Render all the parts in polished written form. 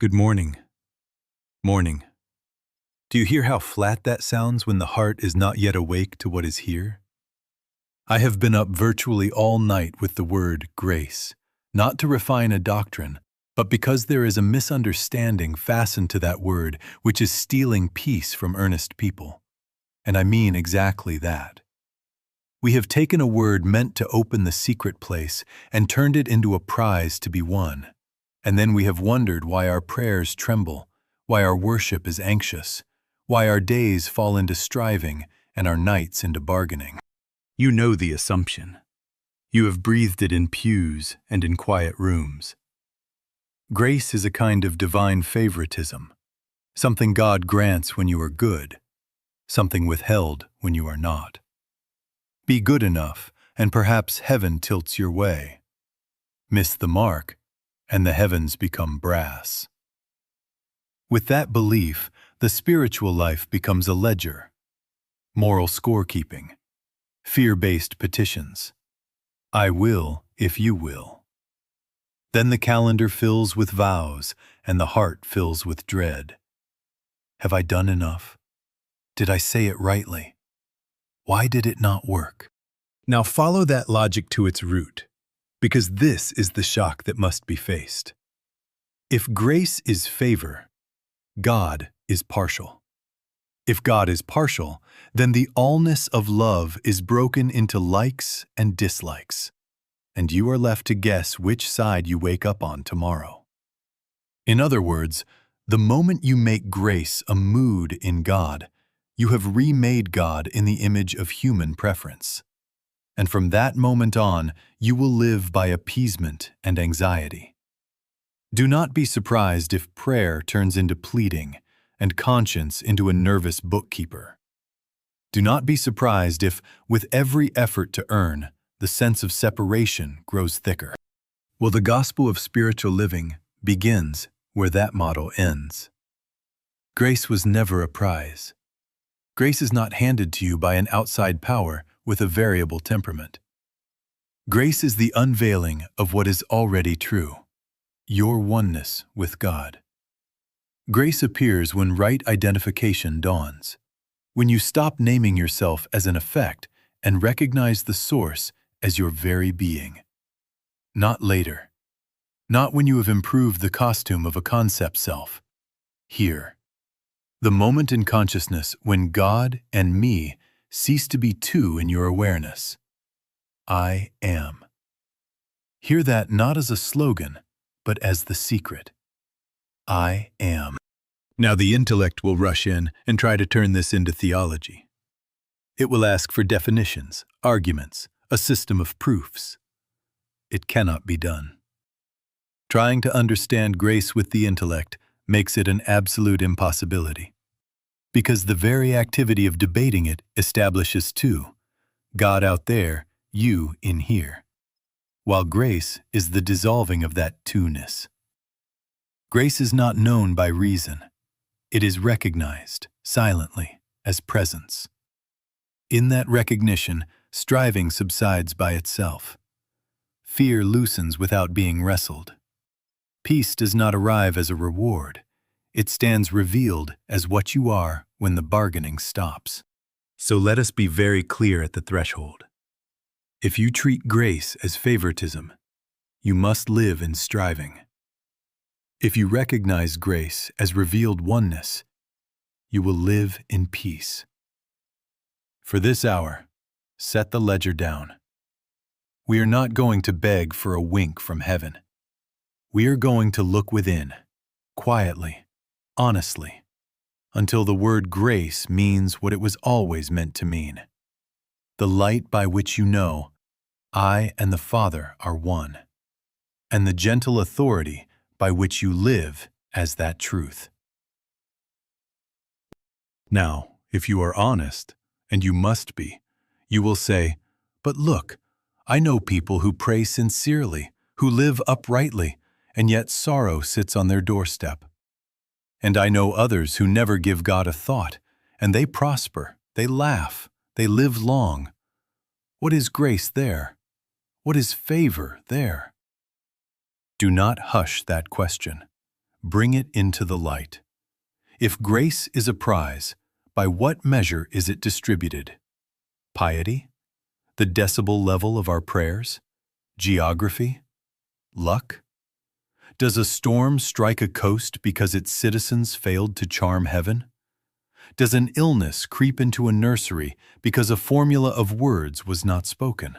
Good morning. Morning. Do you hear how flat that sounds when the heart is not yet awake to what is here? I have been up virtually all night with the word grace, not to refine a doctrine, but because there is a misunderstanding fastened to that word which is stealing peace from earnest people. And I mean exactly that. We have taken a word meant to open the secret place and turned it into a prize to be won. And then we have wondered why our prayers tremble, why our worship is anxious, why our days fall into striving and our nights into bargaining. You know the assumption. You have breathed it in pews and in quiet rooms. Grace is a kind of divine favoritism, something God grants when you are good, something withheld when you are not. Be good enough, and perhaps heaven tilts your way. Miss the mark, and the heavens become brass. With that belief, the spiritual life becomes a ledger. Moral scorekeeping, fear-based petitions. I will if you will. Then the calendar fills with vows, and the heart fills with dread. Have I done enough? Did I say it rightly? Why did it not work? Now follow that logic to its root, because this is the shock that must be faced. If grace is favor, God is partial. If God is partial, then the allness of love is broken into likes and dislikes, and you are left to guess which side you wake up on tomorrow. In other words, the moment you make grace a mood in God, you have remade God in the image of human preference. And from that moment on, you will live by appeasement and anxiety. Do not be surprised if prayer turns into pleading and conscience into a nervous bookkeeper. Do not be surprised if, with every effort to earn, the sense of separation grows thicker. Well, the gospel of spiritual living begins where that motto ends. Grace was never a prize. Grace is not handed to you by an outside power with a variable temperament. Grace is the unveiling of what is already true, your oneness with God. Grace appears when right identification dawns, when you stop naming yourself as an effect and recognize the source as your very being. Not later. Not when you have improved the costume of a concept self. Here. The moment in consciousness when God and me cease to be two in your awareness. I am. Hear that not as a slogan, but as the secret. I am. Now the intellect will rush in and try to turn this into theology. It will ask for definitions, arguments, a system of proofs. It cannot be done. Trying to understand grace with the intellect makes it an absolute impossibility. Because the very activity of debating it establishes two, God out there, you in here, while grace is the dissolving of that two-ness. Grace is not known by reason. It is recognized, silently, as presence. In that recognition, striving subsides by itself. Fear loosens without being wrestled. Peace does not arrive as a reward. It stands revealed as what you are when the bargaining stops. So let us be very clear at the threshold. If you treat grace as favoritism, you must live in striving. If you recognize grace as revealed oneness, you will live in peace. For this hour, set the ledger down. We are not going to beg for a wink from heaven. We are going to look within, quietly, honestly, until the word grace means what it was always meant to mean. The light by which you know I and the Father are one, and the gentle authority by which you live as that truth. Now, if you are honest, and you must be, you will say, but look, I know people who pray sincerely, who live uprightly, and yet sorrow sits on their doorstep. And I know others who never give God a thought, and they prosper, they laugh, they live long. What is grace there? What is favor there? Do not hush that question. bring it into the light. If grace is a prize, by what measure is it distributed? Piety? The decibel level of our prayers? Geography? Luck? Does a storm strike a coast because its citizens failed to charm heaven? Does an illness creep into a nursery because a formula of words was not spoken?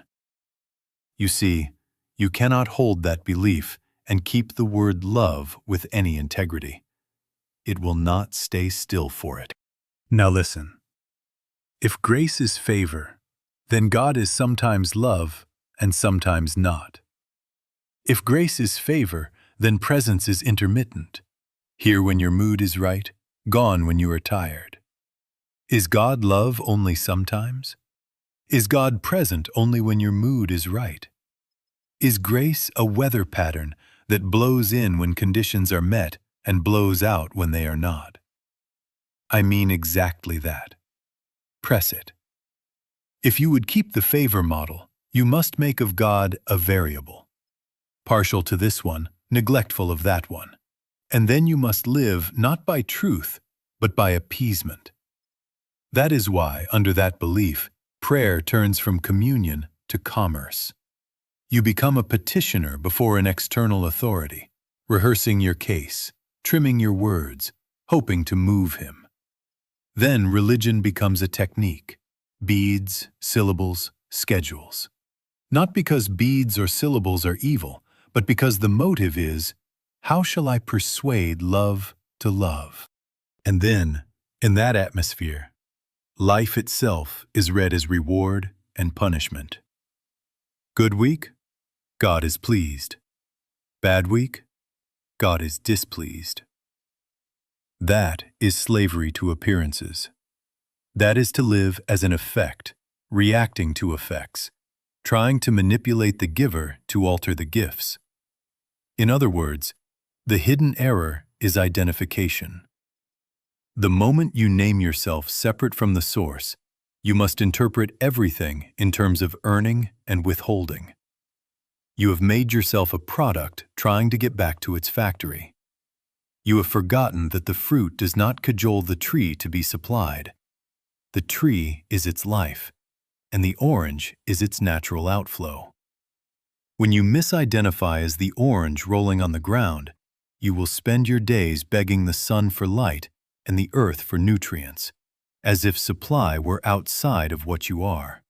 You see, you cannot hold that belief and keep the word love with any integrity. It will not stay still for it. Now listen. If grace is favor, then God is sometimes love and sometimes not. If grace is favor, then presence is intermittent. Here when your mood is right, gone when you are tired. Is God love only sometimes? Is God present only when your mood is right? Is grace a weather pattern that blows in when conditions are met and blows out when they are not? I mean exactly that. Press it. If you would keep the favor model, you must make of God a variable. Partial to this one, neglectful of that one. And then you must live not by truth, but by appeasement. That is why, under that belief, prayer turns from communion to commerce. You become a petitioner before an external authority, rehearsing your case, trimming your words, hoping to move him. Then religion becomes a technique, beads, syllables, schedules. Not because beads or syllables are evil, but because the motive is, how shall I persuade love to love? And then, in that atmosphere, life itself is read as reward and punishment. Good week? God is pleased. Bad week? God is displeased. That is slavery to appearances. That is to live as an effect, reacting to effects, trying to manipulate the giver to alter the gifts. In other words, the hidden error is identification. The moment you name yourself separate from the source, you must interpret everything in terms of earning and withholding. You have made yourself a product trying to get back to its factory. You have forgotten that the fruit does not cajole the tree to be supplied. The tree is its life, and the orange is its natural outflow. When you misidentify as the orange rolling on the ground, you will spend your days begging the sun for light and the earth for nutrients, as if supply were outside of what you are.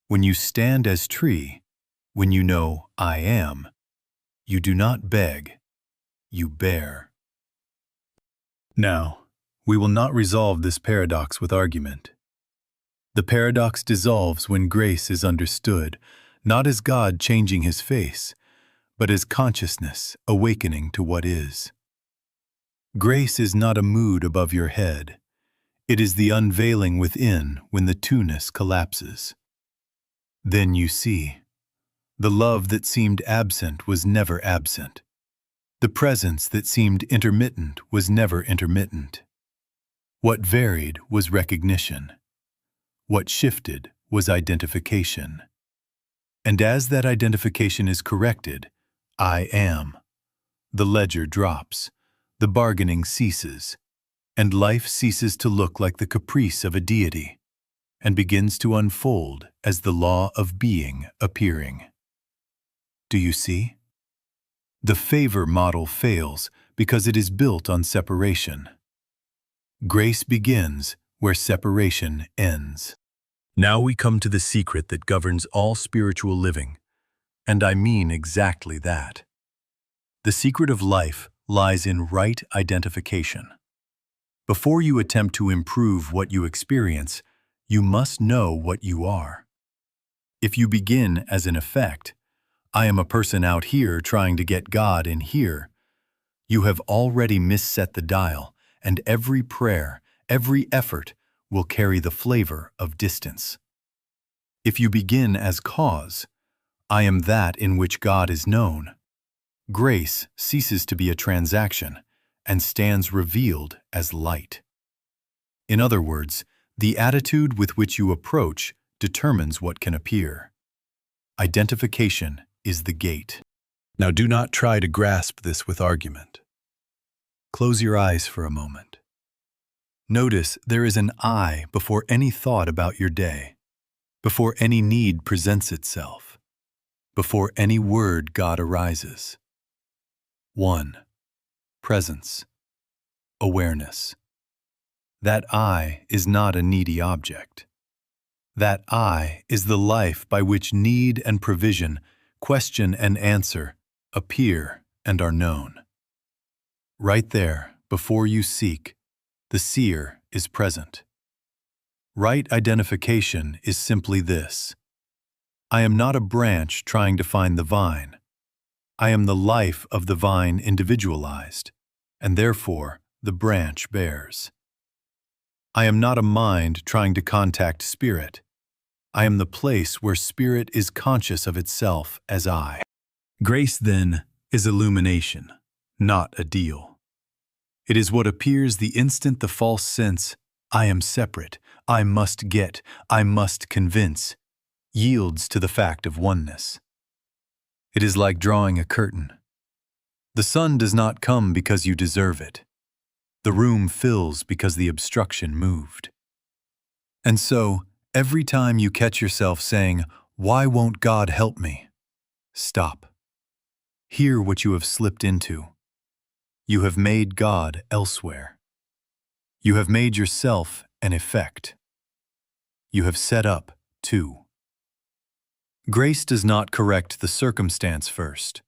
When you stand as tree, when you know I am, you do not beg, you bear. Now, we will not resolve this paradox with argument. The paradox dissolves when grace is understood, not as God changing his face, but as consciousness awakening to what is. Grace is not a mood above your head. It is the unveiling within when the two-ness collapses. Then you see. The love that seemed absent was never absent. The presence that seemed intermittent was never intermittent. What varied was recognition. What shifted was identification. And as that identification is corrected, I am. The ledger drops, the bargaining ceases, and life ceases to look like the caprice of a deity, and begins to unfold as the law of being appearing. Do you see? The favor model fails because it is built on separation. Grace begins where separation ends. Now we come to the secret that governs all spiritual living, and I mean exactly that. The secret of life lies in right identification. Before you attempt to improve what you experience, you must know what you are. If you begin as an effect, I am a person out here trying to get God in here, you have already misset the dial, and every prayer, every effort will carry the flavor of distance. If you begin as cause, I am that in which God is known, grace ceases to be a transaction and stands revealed as light. In other words, the attitude with which you approach determines what can appear. Identification is the gate. Now do not try to grasp this with argument. Close your eyes for a moment. Notice there is an I before any thought about your day, before any need presents itself, before any word God arises. 1. Presence. Awareness. That I is not a needy object. That I is the life by which need and provision, question and answer, appear and are known. Right there, before you seek, the seer is present. Right identification is simply this: I am not a branch trying to find the vine. I am the life of the vine individualized, and therefore the branch bears. I am not a mind trying to contact spirit. I am the place where spirit is conscious of itself as I. Grace, then, is illumination, not a deal. It is what appears the instant the false sense, I am separate, I must get, I must convince, yields to the fact of oneness. It is like drawing a curtain. The sun does not come because you deserve it. The room fills because the obstruction moved. And so, every time you catch yourself saying, "Why won't God help me?" stop. Hear what you have slipped into. You have made God elsewhere. You have made yourself an effect. You have set up two. Grace does not correct the circumstance first.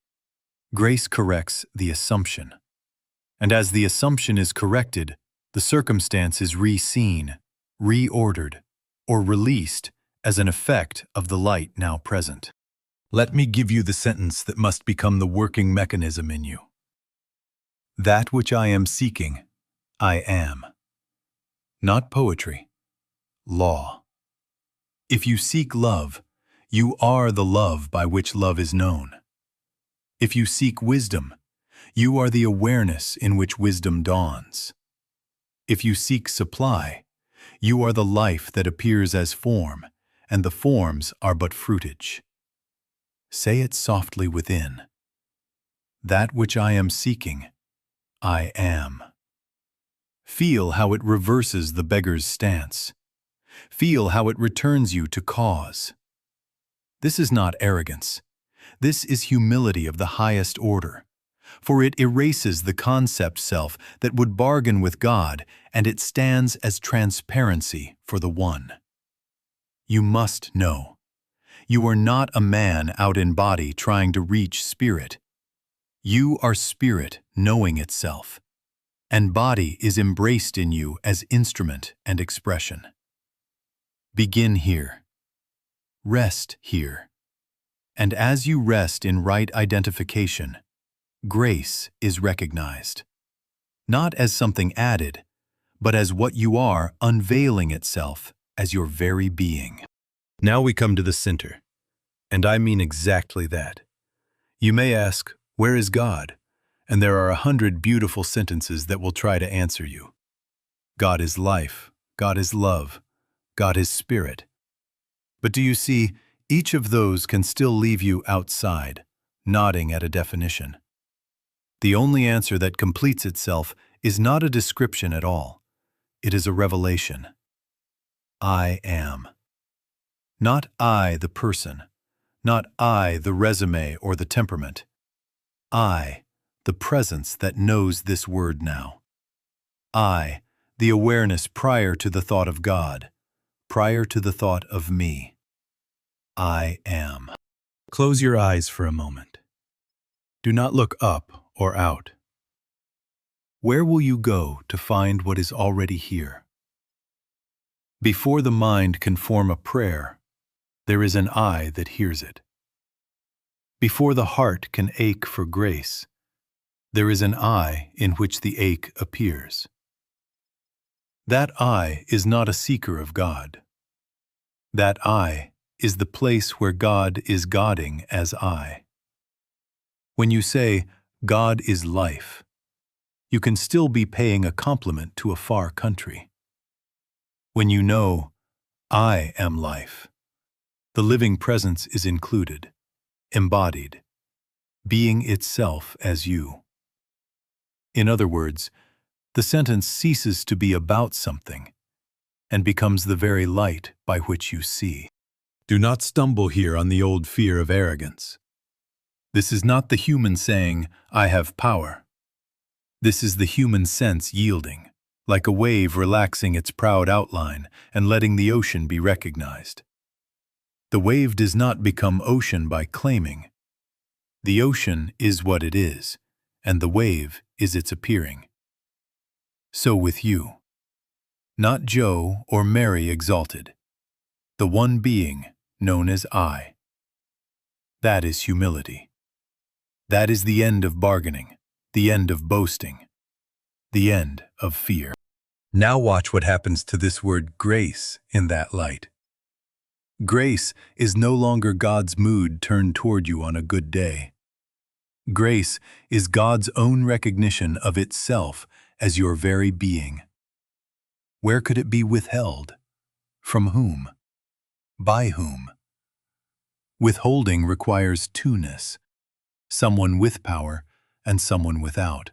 Grace corrects the assumption. And as the assumption is corrected, the circumstance is re-seen, reordered, or released as an effect of the light now present. Let me give you the sentence that must become the working mechanism in you. That which I am seeking, I am. Not poetry, law. If you seek love, you are the love by which love is known. If you seek wisdom, you are the awareness in which wisdom dawns. If you seek supply, you are the life that appears as form, and the forms are but fruitage. Say it softly within. That which I am seeking, I am. Feel how it reverses the beggar's stance. Feel how it returns you to cause. This is not arrogance. This is humility of the highest order, for it erases the concept self that would bargain with God, and it stands as transparency for the One. You must know. You are not a man out in body trying to reach spirit. You are spirit knowing itself, and body is embraced in you as instrument and expression. Begin here. Rest here. And as you rest in right identification, grace is recognized, not as something added, but as what you are unveiling itself as your very being. Now we come to the center, and I mean exactly that. You may ask, where is God? And there are 100 beautiful sentences that will try to answer you. God is life, God is love, God is spirit. But do you see, each of those can still leave you outside, nodding at a definition. The only answer that completes itself is not a description at all. It is a revelation. I am. Not I, the person. Not I, the resume or the temperament. I, the presence that knows this word now. I, the awareness prior to the thought of God, prior to the thought of me. I am. Close your eyes for a moment. Do not look up or out. Where will you go to find what is already here? Before the mind can form a prayer, there is an I that hears it. Before the heart can ache for grace, there is an I in which the ache appears. That I is not a seeker of God. That I is the place where God is Godding as I. When you say, God is life, you can still be paying a compliment to a far country. When you know, I am life, the living presence is included, embodied, being itself as you. In other words, the sentence ceases to be about something and becomes the very light by which you see. Do not stumble here on the old fear of arrogance. This is not the human saying, "I have power." This is the human sense yielding, like a wave relaxing its proud outline and letting the ocean be recognized. The wave does not become ocean by claiming. The ocean is what it is, and the wave is its appearing. So with you. Not Joe or Mary exalted, the one being known as I. That is humility. That is the end of bargaining, the end of boasting, the end of fear. Now watch what happens to this word grace in that light. Grace is no longer God's mood turned toward you on a good day. Grace is God's own recognition of itself as your very being. Where could it be withheld? From whom? By whom? Withholding requires two-ness, someone with power and someone without.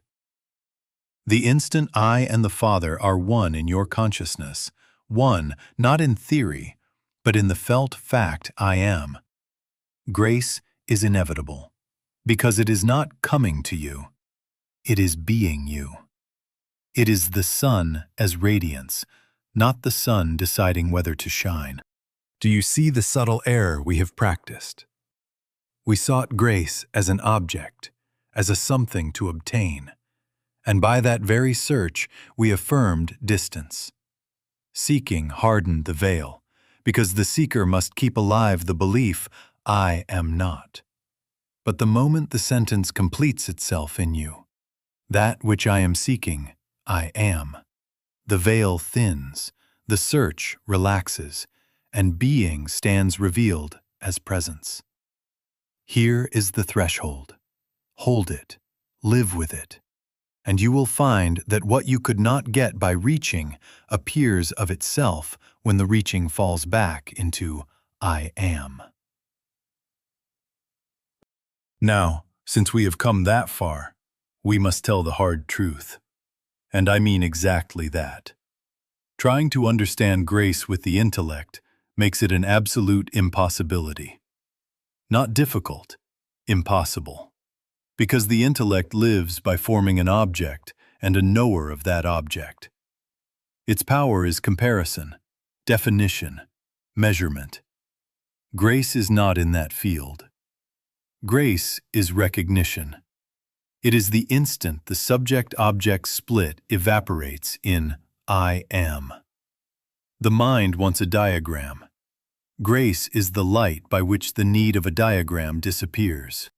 The instant I and the Father are one in your consciousness, one not in theory, but in the felt fact I am. Grace is inevitable, because it is not coming to you, it is being you. It is the sun as radiance, not the sun deciding whether to shine. Do you see the subtle error we have practiced? We sought grace as an object, as a something to obtain, and by that very search we affirmed distance. Seeking hardened the veil, because the seeker must keep alive the belief, I am not. But the moment the sentence completes itself in you, that which I am seeking, I am, the veil thins, the search relaxes, and being stands revealed as presence. Here is the threshold. Hold it, live with it, and you will find that what you could not get by reaching appears of itself when the reaching falls back into I am. Now, since we have come that far, we must tell the hard truth. And I mean exactly that. Trying to understand grace with the intellect makes it an absolute impossibility. Not difficult, impossible. Because the intellect lives by forming an object and a knower of that object. Its power is comparison, definition, measurement. Grace is not in that field. Grace is recognition. It is the instant the subject-object split evaporates in I am. The mind wants a diagram. Grace is the light by which the need of a diagram disappears.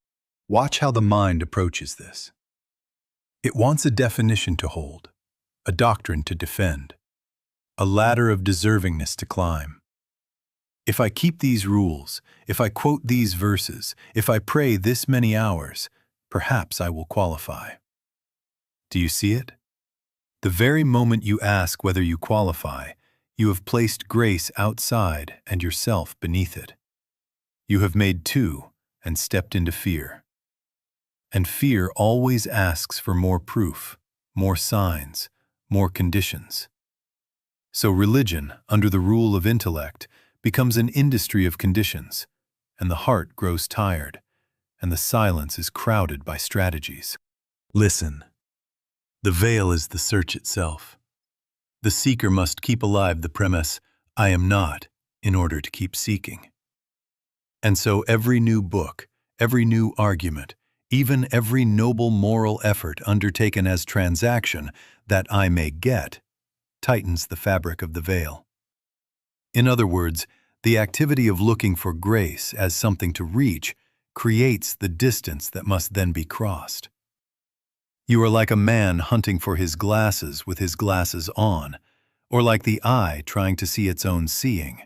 Watch how the mind approaches this. It wants a definition to hold, a doctrine to defend, a ladder of deservingness to climb. If I keep these rules, if I quote these verses, if I pray this many hours, perhaps I will qualify. Do you see it? The very moment you ask whether you qualify, you have placed grace outside and yourself beneath it. You have made two and stepped into fear. And fear always asks for more proof, more signs, more conditions. So religion, under the rule of intellect, becomes an industry of conditions, and the heart grows tired, and the silence is crowded by strategies. Listen. The veil is the search itself. The seeker must keep alive the premise, I am not, in order to keep seeking. And so every new book, every new argument, even every noble moral effort undertaken as transaction that I may get, tightens the fabric of the veil. In other words, the activity of looking for grace as something to reach creates the distance that must then be crossed. You are like a man hunting for his glasses with his glasses on, or like the eye trying to see its own seeing.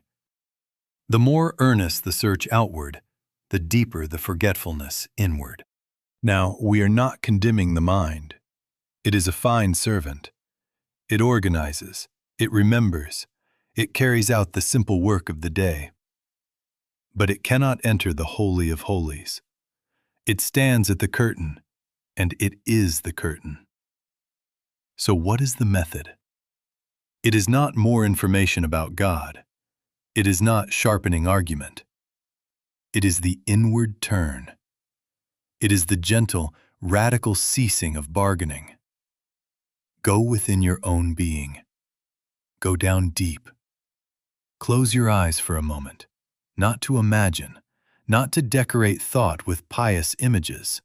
The more earnest the search outward, the deeper the forgetfulness inward. Now, we are not condemning the mind. It is a fine servant. It organizes, it remembers, it carries out the simple work of the day. But it cannot enter the Holy of Holies. It stands at the curtain, and it is the curtain. So what is the method? It is not more information about God. It is not sharpening argument. It is the inward turn. It is the gentle, radical ceasing of bargaining. Go within your own being. Go down deep. Close your eyes for a moment, not to imagine, not to decorate thought with pious images,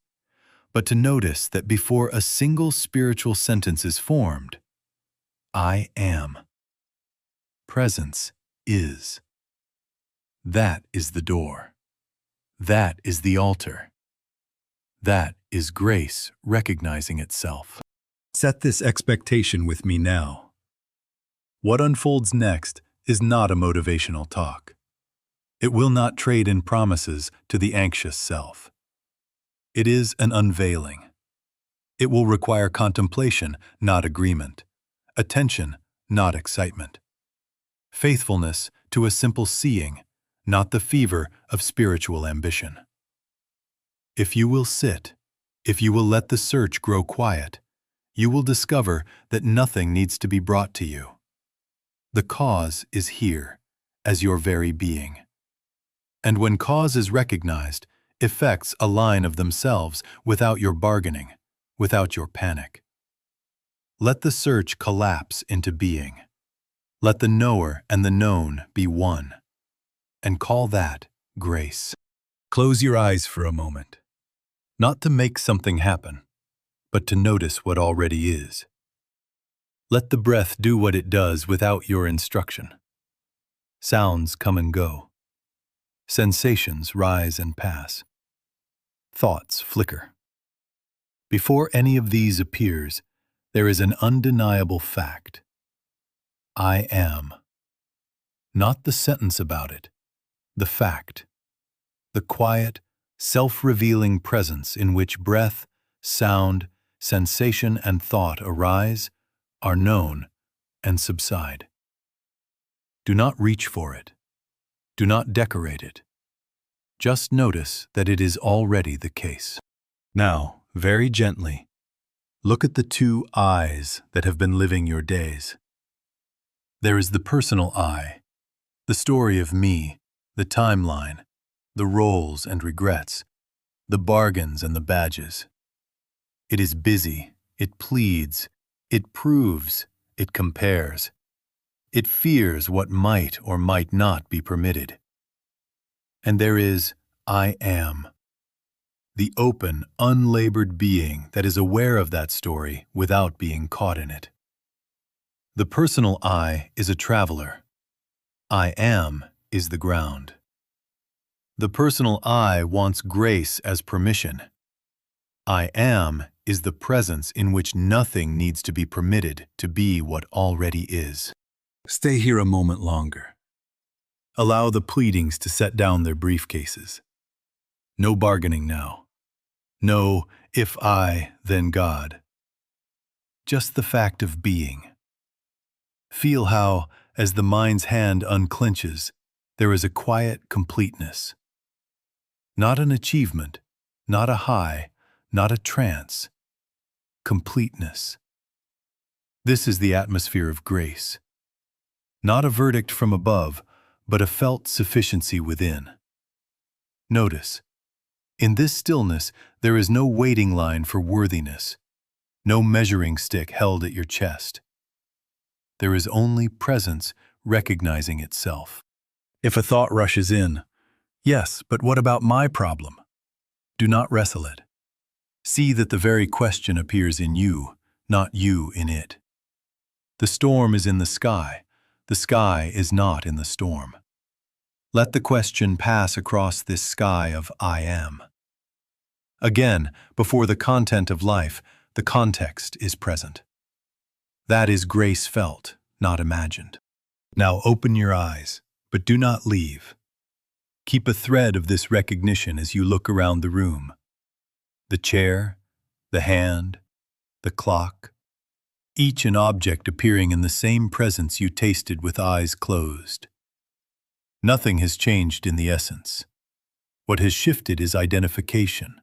but to notice that before a single spiritual sentence is formed, I am. Presence is. That is the door. That is the altar. That is grace recognizing itself. Set this expectation with me now. What unfolds next is not a motivational talk. It will not trade in promises to the anxious self. It is an unveiling. It will require contemplation, not agreement. Attention, not excitement. Faithfulness to a simple seeing, not the fever of spiritual ambition. If you will sit, if you will let the search grow quiet, you will discover that nothing needs to be brought to you. The cause is here, as your very being. And when cause is recognized, effects align of themselves without your bargaining, without your panic. Let the search collapse into being. Let the knower and the known be one, and call that grace. Close your eyes for a moment, not to make something happen, but to notice what already is. Let the breath do what it does without your instruction. Sounds come and go. Sensations rise and pass. Thoughts flicker. Before any of these appears, there is an undeniable fact. I am. Not the sentence about it, the fact. The quiet, self-revealing presence in which breath, sound, sensation, and thought arise, are known, and subside. Do not reach for it. Do not decorate it. Just notice that it is already the case. Now, very gently, look at the two I's that have been living your days. There is the personal I, the story of me, the timeline, the roles and regrets, the bargains and the badges. It is busy, it pleads, it proves, it compares. It fears what might or might not be permitted. And there is I am, the open, unlabored being that is aware of that story without being caught in it. The personal I is a traveler. I am is the ground. The personal I wants grace as permission. I am is the presence in which nothing needs to be permitted to be what already is. Stay here a moment longer. Allow the pleadings to set down their briefcases. No bargaining now. No, if I, then God. Just the fact of being. Feel how, as the mind's hand unclenches, there is a quiet completeness. Not an achievement, not a high, not a trance. Completeness. This is the atmosphere of grace. Not a verdict from above, but a felt sufficiency within. Notice, in this stillness there is no waiting line for worthiness, no measuring stick held at your chest. There is only presence recognizing itself. If a thought rushes in, yes, but what about my problem? Do not wrestle it. See that the very question appears in you, not you in it. The storm is in the sky is not in the storm. Let the question pass across this sky of I am. Again, before the content of life, the context is present. That is grace felt, not imagined. Now open your eyes, but do not leave. Keep a thread of this recognition as you look around the room. The chair, the hand, the clock, each an object appearing in the same presence you tasted with eyes closed. Nothing has changed in the essence. What has shifted is identification.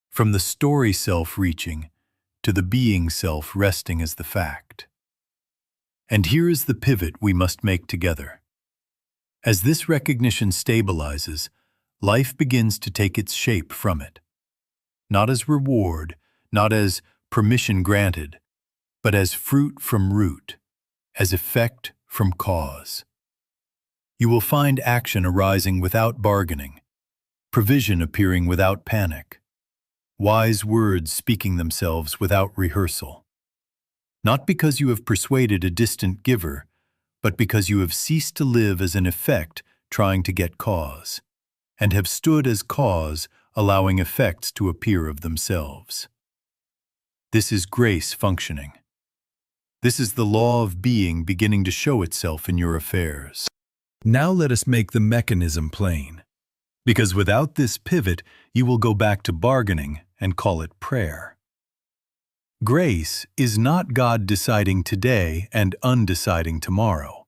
From the story self reaching, to the being self resting as the fact. And here is the pivot we must make together. As this recognition stabilizes, life begins to take its shape from it. Not as reward, not as permission granted, but as fruit from root, as effect from cause. You will find action arising without bargaining, provision appearing without panic, wise words speaking themselves without rehearsal. Not because you have persuaded a distant giver, but because you have ceased to live as an effect trying to get cause, and have stood as cause allowing effects to appear of themselves. This is grace functioning. This is the law of being beginning to show itself in your affairs. Now let us make the mechanism plain, because without this pivot, you will go back to bargaining and call it prayer. Grace is not God deciding today and undeciding tomorrow.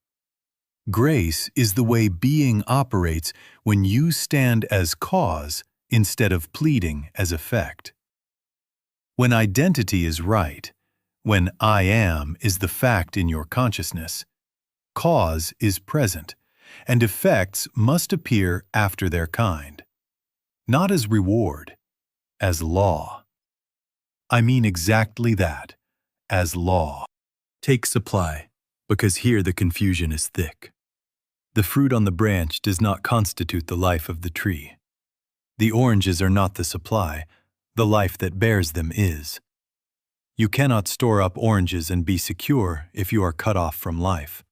Grace is the way being operates when you stand as cause instead of pleading as effect. When identity is right, when I am is the fact in your consciousness, cause is present, and effects must appear after their kind, not as reward, as law. I mean exactly that, as law. Take supply, because here the confusion is thick. The fruit on the branch does not constitute the life of the tree. The oranges are not the supply, the life that bears them is. You cannot store up oranges and be secure if you are cut off from life.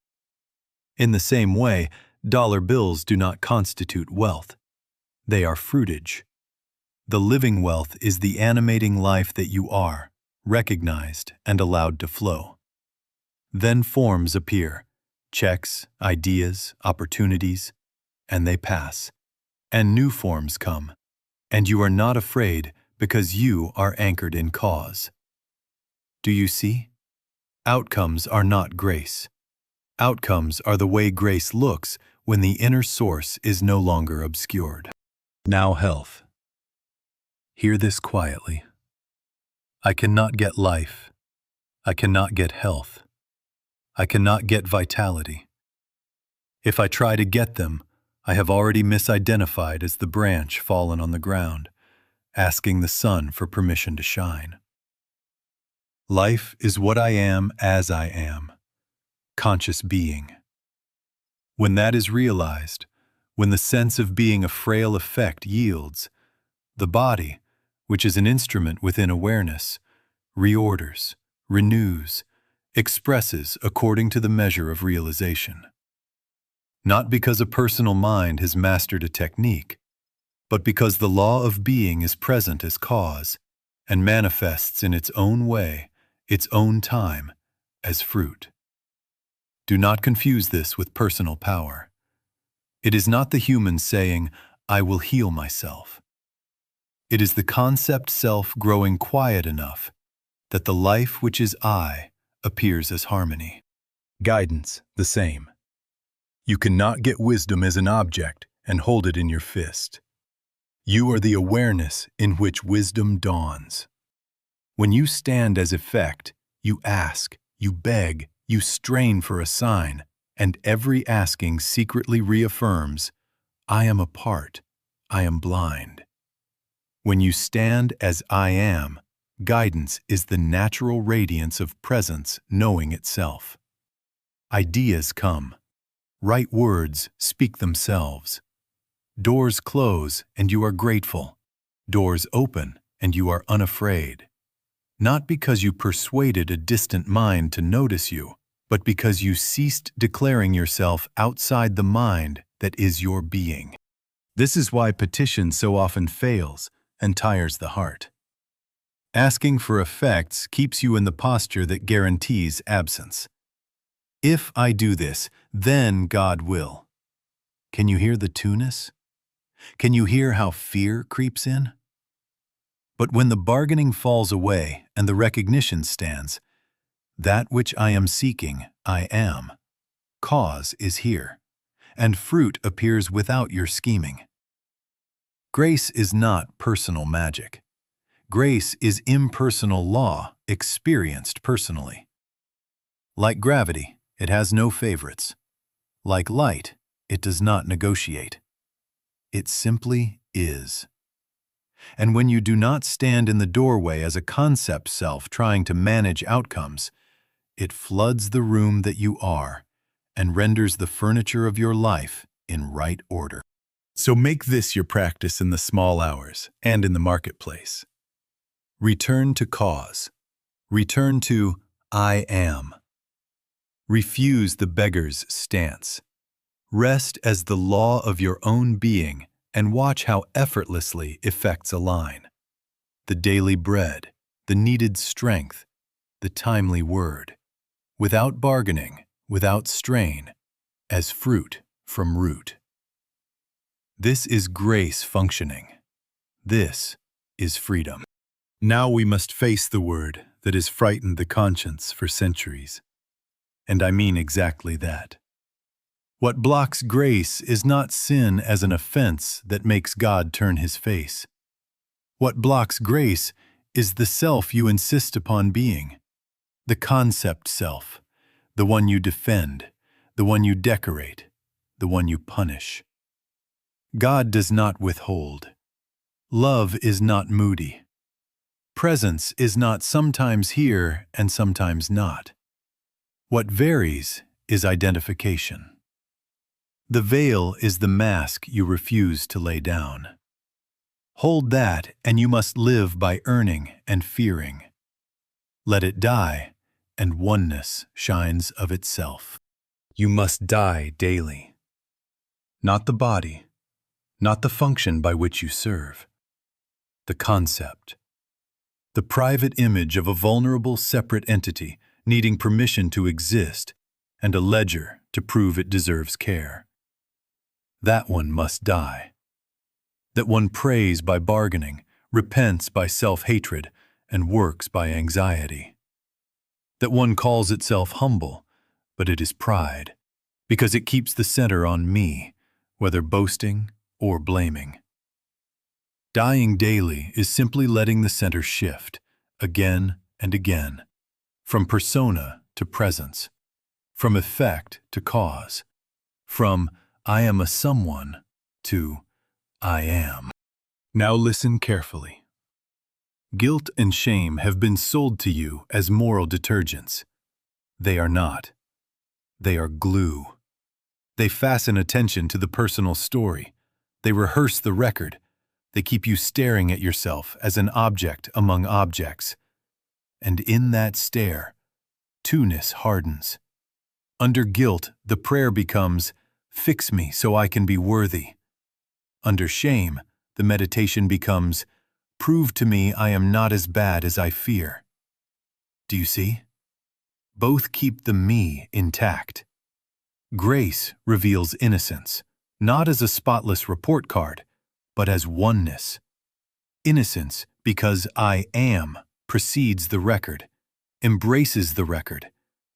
In the same way, dollar bills do not constitute wealth. They are fruitage. The living wealth is the animating life that you are, recognized and allowed to flow. Then forms appear, checks, ideas, opportunities, and they pass. And new forms come, and you are not afraid because you are anchored in cause. Do you see? Outcomes are not grace. Outcomes are the way grace looks when the inner source is no longer obscured. Now health. Hear this quietly. I cannot get life. I cannot get health. I cannot get vitality. If I try to get them, I have already misidentified as the branch fallen on the ground, asking the sun for permission to shine. Life is what I am as I am, conscious being. When that is realized, when the sense of being a frail effect yields, the body, which is an instrument within awareness, reorders, renews, expresses according to the measure of realization. Not because a personal mind has mastered a technique, but because the law of being is present as cause and manifests in its own way, its own time, as fruit. Do not confuse this with personal power. It is not the human saying, I will heal myself. It is the concept self growing quiet enough that the life which is I appears as harmony. Guidance, the same. You cannot get wisdom as an object and hold it in your fist. You are the awareness in which wisdom dawns. When you stand as effect, you ask, you beg, you strain for a sign, and every asking secretly reaffirms, I am a part, I am blind. When you stand as I am, guidance is the natural radiance of presence knowing itself. Ideas come. Right words speak themselves. Doors close and you are grateful. Doors open and you are unafraid. Not because you persuaded a distant mind to notice you, but because you ceased declaring yourself outside the mind that is your being. This is why petition so often fails and tires the heart. Asking for effects keeps you in the posture that guarantees absence. If I do this, then God will. Can you hear the two-ness? Can you hear how fear creeps in? But when the bargaining falls away and the recognition stands, that which I am seeking, I am. Cause is here, and fruit appears without your scheming. Grace is not personal magic. Grace is impersonal law experienced personally. Like gravity, it has no favorites. Like light, it does not negotiate. It simply is. And when you do not stand in the doorway as a concept self trying to manage outcomes, it floods the room that you are and renders the furniture of your life in right order. So make this your practice in the small hours and in the marketplace. Return to cause. Return to I am. Refuse the beggar's stance. Rest as the law of your own being and watch how effortlessly effects align. The daily bread, the needed strength, the timely word. Without bargaining, without strain, as fruit from root. This is grace functioning. This is freedom. Now we must face the word that has frightened the conscience for centuries. And I mean exactly that. What blocks grace is not sin as an offense that makes God turn his face. What blocks grace is the self you insist upon being, the concept self, the one you defend, the one you decorate, the one you punish. God does not withhold. Love is not moody. Presence is not sometimes here and sometimes not. What varies is identification. The veil is the mask you refuse to lay down. Hold that, and you must live by earning and fearing. Let it die, and oneness shines of itself. You must die daily. Not the body, not the function by which you serve. The concept. The private image of a vulnerable separate entity needing permission to exist and a ledger to prove it deserves care. That one must die. That one prays by bargaining, repents by self-hatred, and works by anxiety. That one calls itself humble, but it is pride, because it keeps the center on me, whether boasting or blaming. Dying daily is simply letting the center shift, again and again, from persona to presence, from effect to cause, from I am a someone to I am. Now listen carefully. Guilt and shame have been sold to you as moral detergents. They are not. They are glue. They fasten attention to the personal story. They rehearse the record. They keep you staring at yourself as an object among objects. And in that stare, two-ness hardens. Under guilt, the prayer becomes, "Fix me so I can be worthy." Under shame, the meditation becomes, "Prove to me I am not as bad as I fear." Do you see? Both keep the me intact. Grace reveals innocence, not as a spotless report card, but as oneness. Innocence because I am precedes the record, embraces the record,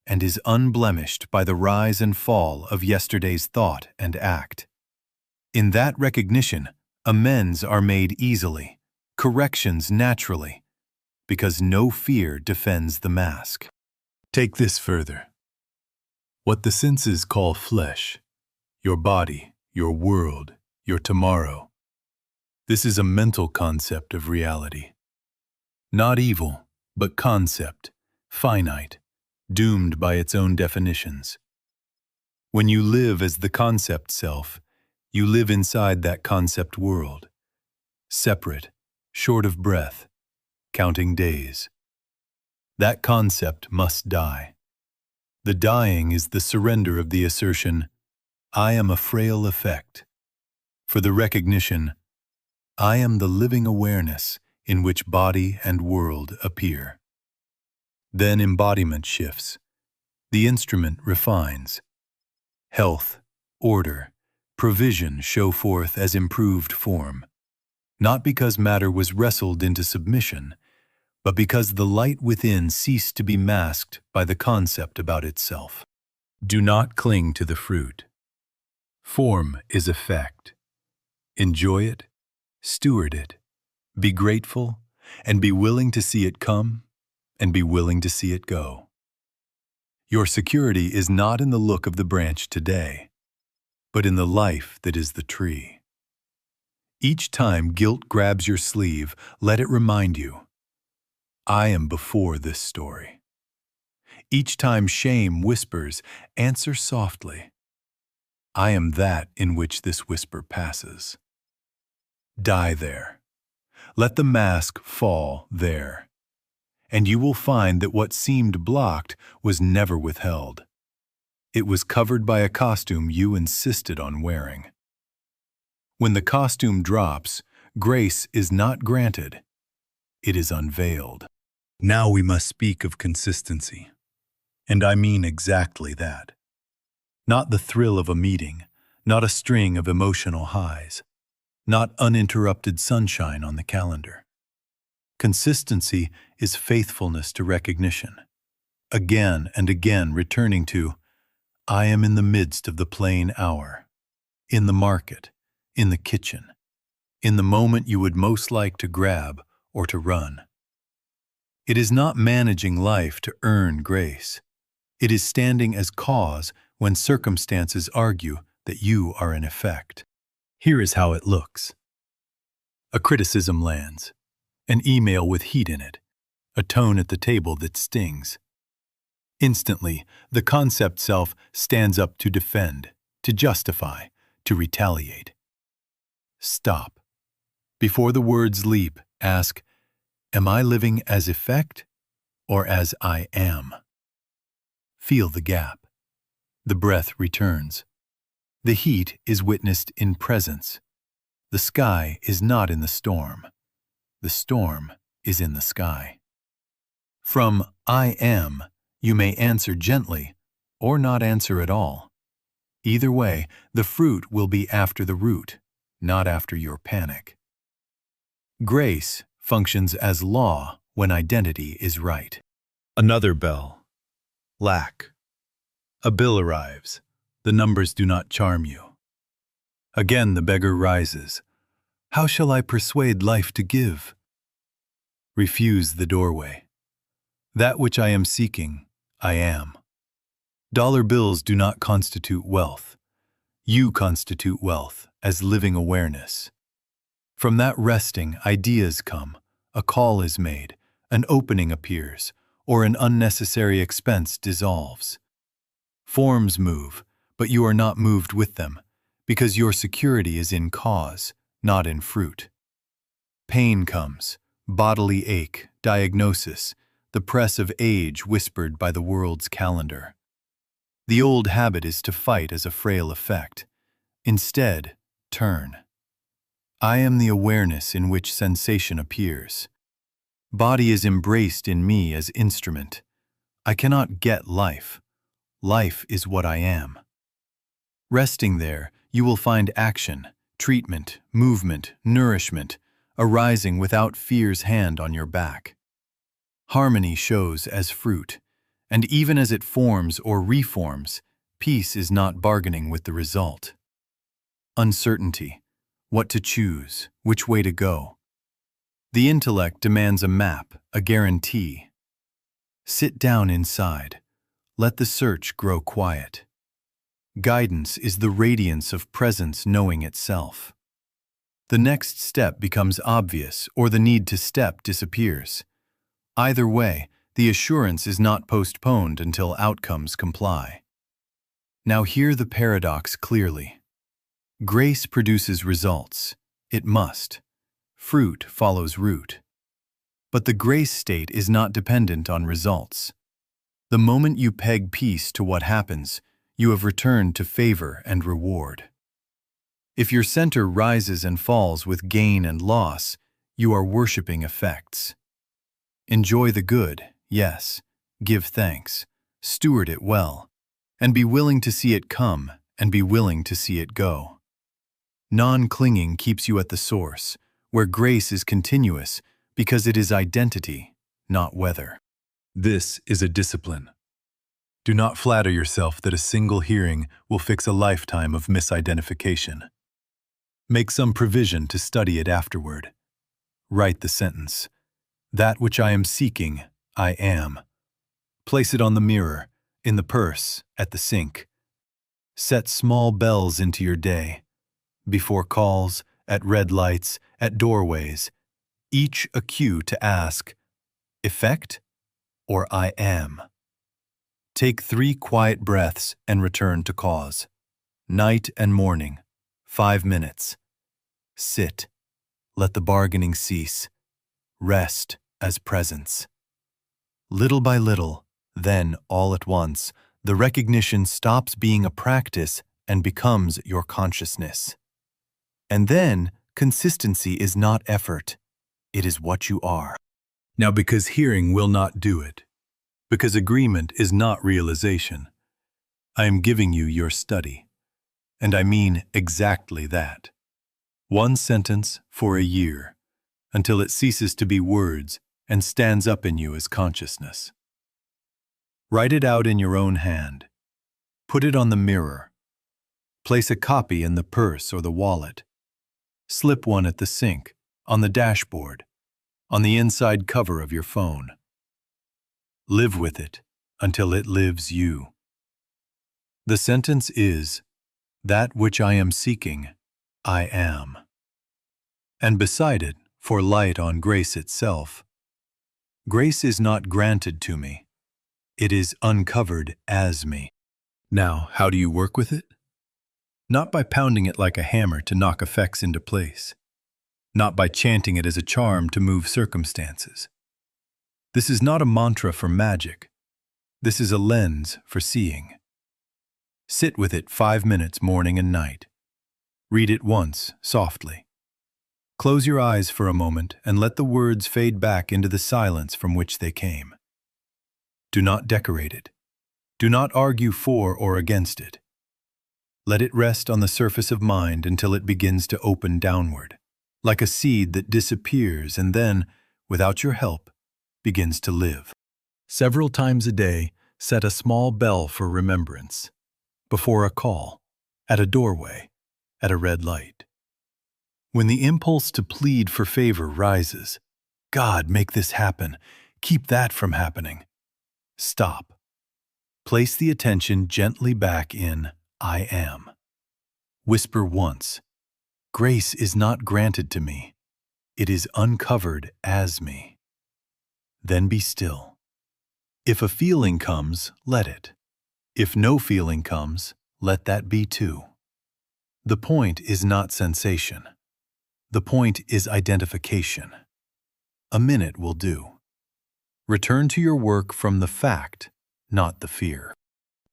and is unblemished by the rise and fall of yesterday's thought and act. In that recognition, amends are made easily, corrections naturally, because no fear defends the mask. Take this further. What the senses call flesh, your body, your world, your tomorrow, this is a mental concept of reality. Not evil, but concept, finite, doomed by its own definitions. When you live as the concept self, you live inside that concept world, separate, short of breath, counting days. That concept must die. The dying is the surrender of the assertion, I am a frail effect, for the recognition, I am the living awareness in which body and world appear. Then embodiment shifts. The instrument refines. Health, order, provision show forth as improved form, not because matter was wrestled into submission, but because the light within ceased to be masked by the concept about itself. Do not cling to the fruit. Form is effect. Enjoy it, steward it, be grateful, and be willing to see it come and be willing to see it go. Your security is not in the look of the branch today, but in the life that is the tree. Each time guilt grabs your sleeve, let it remind you, I am before this story. Each time shame whispers, answer softly, I am that in which this whisper passes. Die there. Let the mask fall there, and you will find that what seemed blocked was never withheld. It was covered by a costume you insisted on wearing. When the costume drops, grace is not granted, it is unveiled. Now we must speak of consistency. And I mean exactly that. Not the thrill of a meeting, not a string of emotional highs, not uninterrupted sunshine on the calendar. Consistency is faithfulness to recognition. Again and again returning to, I am in the midst of the plain hour, in the market, in the kitchen, in the moment you would most like to grab or to run. It is not managing life to earn grace. It is standing as cause when circumstances argue that you are an effect. Here is how it looks. A criticism lands, an email with heat in it, a tone at the table that stings. Instantly, the concept self stands up to defend, to justify, to retaliate. Stop. Before the words leap, ask, am I living as effect or as I am? Feel the gap. The breath returns. The heat is witnessed in presence. The sky is not in the storm. The storm is in the sky. From I am, you may answer gently or not answer at all. Either way, the fruit will be after the root, not after your panic. Grace functions as law when identity is right. Another bell. Lack. A bill arrives. The numbers do not charm you. Again the beggar rises. How shall I persuade life to give? Refuse the doorway. That which I am seeking, I am. Dollar bills do not constitute wealth. You constitute wealth as living awareness. From that resting, ideas come, a call is made, an opening appears, or an unnecessary expense dissolves. Forms move, but you are not moved with them, because your security is in cause, not in fruit. Pain comes, bodily ache, diagnosis, the press of age whispered by the world's calendar. The old habit is to fight as a frail effect. Instead, turn. I am the awareness in which sensation appears. Body is embraced in me as instrument. I cannot get life. Life is what I am. Resting there, you will find action, treatment, movement, nourishment, arising without fear's hand on your back. Harmony shows as fruit, and even as it forms or reforms, peace is not bargaining with the result. Uncertainty, what to choose, which way to go. The intellect demands a map, a guarantee. Sit down inside. Let the search grow quiet. Guidance is the radiance of presence knowing itself. The next step becomes obvious, or the need to step disappears. Either way, the assurance is not postponed until outcomes comply. Now hear the paradox clearly. Grace produces results. It must. Fruit follows root. But the grace state is not dependent on results. The moment you peg peace to what happens, you have returned to favor and reward. If your center rises and falls with gain and loss, you are worshiping effects. Enjoy the good, yes, give thanks, steward it well, and be willing to see it come and be willing to see it go. Non-clinging keeps you at the source, where grace is continuous because it is identity, not weather. This is a discipline. Do not flatter yourself that a single hearing will fix a lifetime of misidentification. Make some provision to study it afterward. Write the sentence, that which I am seeking, I am. Place it on the mirror, in the purse, at the sink. Set small bells into your day. Before calls, at red lights, at doorways, each a cue to ask, effect or I am? Take 3 quiet breaths and return to cause. Night and morning, 5 minutes. Sit. Let the bargaining cease. Rest as presence. Little by little, then all at once, the recognition stops being a practice and becomes your consciousness. And then, consistency is not effort. It is what you are. Now, because hearing will not do it, because agreement is not realization, I am giving you your study. And I mean exactly that. 1 sentence for a year, until it ceases to be words and stands up in you as consciousness. Write it out in your own hand. Put it on the mirror. Place a copy in the purse or the wallet. Slip one at the sink, on the dashboard, on the inside cover of your phone. Live with it until it lives you. The sentence is, that which I am seeking, I am. And beside it, for light on grace itself, grace is not granted to me. It is uncovered as me. Now, how do you work with it? Not by pounding it like a hammer to knock effects into place. Not by chanting it as a charm to move circumstances. This is not a mantra for magic. This is a lens for seeing. Sit with it 5 minutes morning and night. Read it once, softly. Close your eyes for a moment and let the words fade back into the silence from which they came. Do not decorate it. Do not argue for or against it. Let it rest on the surface of mind until it begins to open downward, like a seed that disappears and then, without your help, begins to live. Several times a day, set a small bell for remembrance. Before a call, at a doorway, at a red light. When the impulse to plead for favor rises, God, make this happen, keep that from happening. Stop. Place the attention gently back in I am. Whisper once, grace is not granted to me. It is uncovered as me. Then be still. If a feeling comes, let it. If no feeling comes, let that be too. The point is not sensation. The point is identification. A minute will do. Return to your work from the fact, not the fear.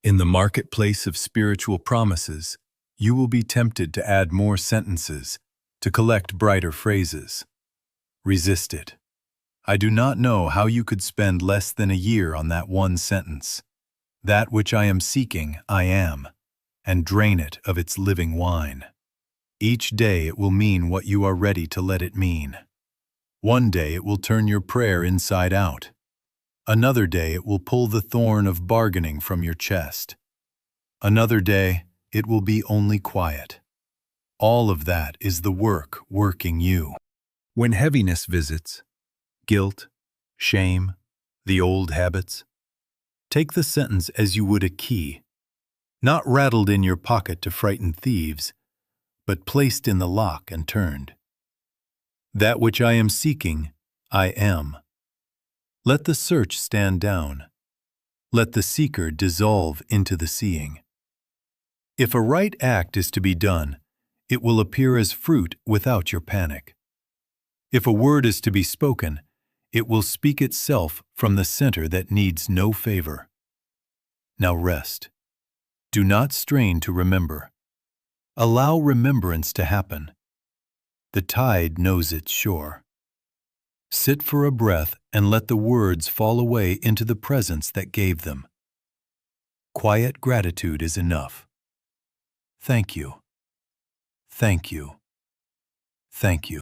In the marketplace of spiritual promises, you will be tempted to add more sentences, to collect brighter phrases. Resist it. I do not know how you could spend less than a year on that one sentence. That which I am seeking, I am, and drain it of its living wine. Each day it will mean what you are ready to let it mean. One day it will turn your prayer inside out. Another day it will pull the thorn of bargaining from your chest. Another day it will be only quiet. All of that is the work working you. When heaviness visits, guilt, shame, the old habits, take the sentence as you would a key, not rattled in your pocket to frighten thieves, but placed in the lock and turned. That which I am seeking, I am. Let the search stand down. Let the seeker dissolve into the seeing. If a right act is to be done, it will appear as fruit without your panic. If a word is to be spoken, it will speak itself from the center that needs no favor. Now rest. Do not strain to remember. Allow remembrance to happen. The tide knows its shore. Sit for a breath and let the words fall away into the presence that gave them. Quiet gratitude is enough. Thank you. Thank you. Thank you.